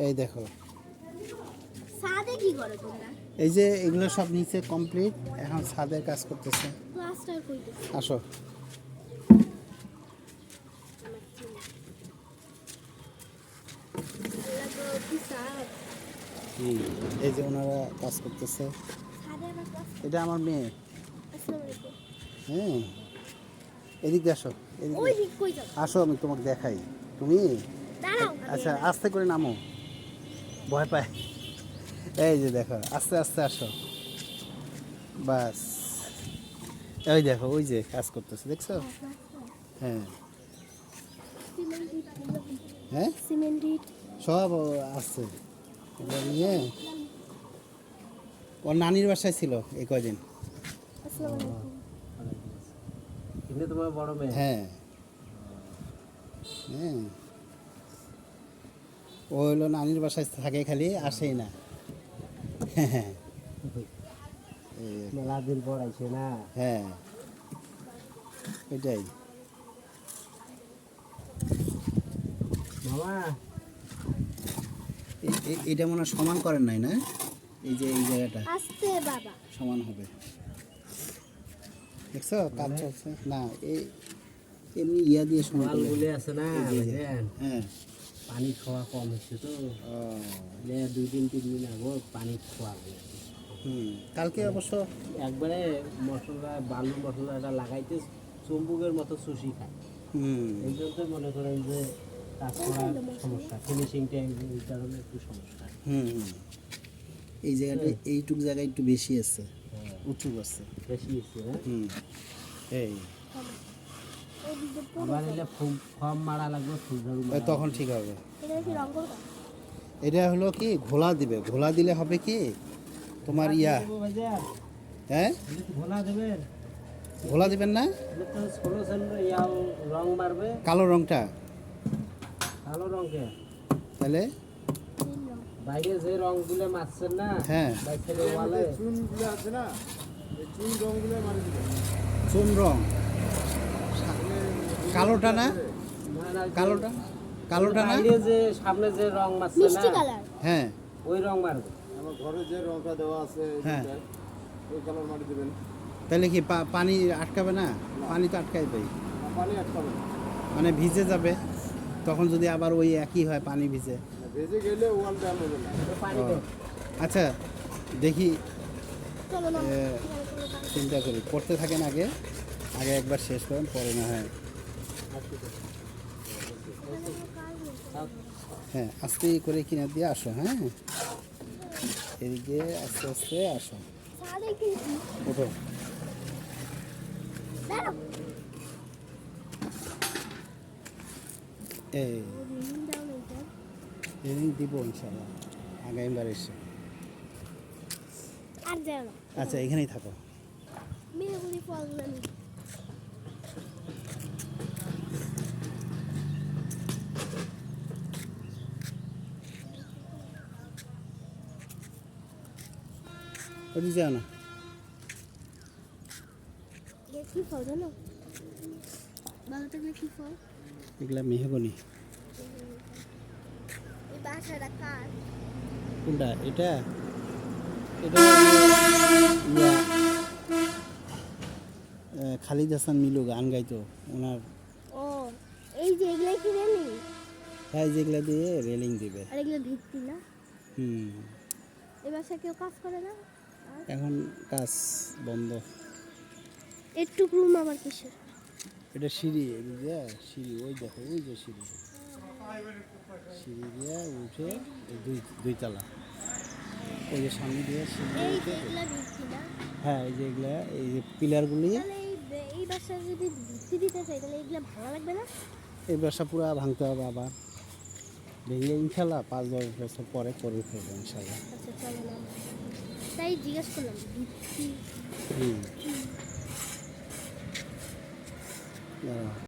এই দেখো, ছাদে কি করো তোমরা? এই যে এগুলো সব নিচে কমপ্লিট, এখন ছাদের কাজ করতেছে। প্লাস্টার কইতেছে। আসো। আল্লাহ গো, কি ছাদ। এই যে ওনারা কাজ করতেছে। ছাদে আবার প্লাস্টার। এটা আমার মেয়ে। আসসালামু আলাইকুম। হ্যাঁ, এদিকে আসো, এদিকে ওই দিক কই যাও? আসো, আমি তোমাকে দেখাই। তুমি দাঁড়াও। আচ্ছা আস্তে করে নামো, ভয় পায়। এই যে দেখো, আস্তে আস্তে আসো, বাস। ওই দেখো, ওই যে কাজ করতেছে, দেখছো? হ্যাঁ হ্যাঁ, সিমেন্ট ইট। সব আছে। এগুলো নিয়ে ওর নানির বাসায় ছিল এই কয়দিন। আসসালামু আলাইকুম। কিন্তু তোমার বড় মেয়ে। হ্যাঁ হ্যাঁ, ও হলো নানির বাসায় থাকে, খালি আসেই না। হ্যাঁ মেলা দিন পর আইছে না। হ্যাঁ, এটাই। মামা এটা মনে হয় সমান করেন নাই না, এই যে এই জায়গাটা আস্তে বাবা। সমান হবে, দেখছো কাজ চলছে না। এই এমনি ইয়া দিয়ে সমান করলে। মালগুলি আছে না এই যে, বুঝলেন? হ্যাঁ। পানি খাওয়া কম হচ্ছে তো, ও, 2-3 দিন আগে পানি খাওয়া হয়েছে। কালকে অবশ্য একবারে মশলা, বালু মশলাটা লাগাইতে চুম্বুকের মতো চুষি খায়। এই জন্য মনে করেন যে কাজ করার সমস্যা, ফিনিশিংটা এই কারণে একটু সমস্যা। এই জায়গাটা, এইটুক জায়গায় একটু বেশি আছে, হ্যাঁ, উঁচু আছে। বেশি হচ্ছে না। এই আবার এলে ফর্ম মারা লাগবে, ফুল ঝাড়ু ওই মারা তখন ঠিক হবে। এটা কি রং করবা? এটা হলো কি, ঘোলা দিবে, ঘোলা দিলে হবে কি তোমার ইয়া। লাগবে। ভাইজান, হ্যাঁ, এলে তো ঘোলা দেবেন, ঘোলা দিবেন না, এলে তো 16 ইয়াও রং মারবে। কালো রংটা, কালো রঙকে তাহলে নীল রং। বাইরে যে রংগুলো মারছেন না, হ্যাঁ, বাইরে ওয়ালে চুনগুলো আছে না, এই চুন রঙগুলো মারি দিবে। চুন রং, কালোটা না, না, না, যে কালোটা, কালোটা না, বাইরে যে সামনে যে রং মারছে মিষ্টি না, কালার। হ্যাঁ ওই রং মারবে। আমার ঘরে যে রংটা দেওয়া আছে হ্যাঁ। এইটায়, ওই কালার মারি দিবেন। তাহলে কি পানি আটকাবে না? পানি তো আটকাইবেই, আর পানি আটকাবে না। মানে ভিজে যাবে, তখন যদি আবার ওই একই হয়, পানি ভিজে। ভেজে গেলে ওয়াল দেওয়া হবে না। ওই পানি ও, দেয়। আচ্ছা দেখি, চলো না। চিন্তা করি, করতে থাকেন আগে, আগে একবার শেষ করেন, পরে না হয়। হ্যাঁ, আস্তে করে কিনে দিয়ে আসো। হ্যাঁ, এদিকে আস্তে আস্তে আসো, ছাদে কি? ওঠো। দাঁড়াও। এই রিং দাও না এটা। ট্রেনিং দিব ইনশাল্লাহ আগামীবার এসে। আর যাও না। আচ্ছা, এখানেই থাকো। মেয়েগুলি ফলগুলো নি। ওদিকে যাও না, কি ফল জানো? ভালো থাকলে কি ফল? এগুলা মেহগনি। এই বাসাটা কার? কোনটা এটা? এটা ইয়া, খালিদ হাসান মিলু গান গাইতো ওনার। ও, এই যে এগুলো কি রেলিং? হ্যাঁ, যেগুলা দিয়ে রেলিং দিবে। আর এগুলো ভিত্তি না? হুম, এই বাসায় কেউ কাজ করে না? এখন কাজ বন্ধ। একটু রুম আবার কিসের? এটা সিঁড়ি, এদিকে সিঁড়ি, ওই দেখো, ওই যে সিঁড়ি, সিঁড়ি দিয়ে উঠে এই দুই তলা, ওই যে সামনে দিয়ে সিঁড়ি এই উঠে। যে এগুলো ভিত্তি না? হ্যাঁ, এই যে এগুলা, এই যে পিলারগুলি, তাহলে এই বাসায় যদি ভিত্তি দিতে চাই তাহলে এগুলো ভালো লাগবে না? এই ব্যবসা পুরো ভাঙতে হবে আবার, ভেঙে ইনশাল্লাহ 5-10 বছর পরে করে ফেলবো ইনশাল্লাহ। আচ্ছা চলো না, তাই জিজ্ঞেস করলাম ভিত্তি। হুম।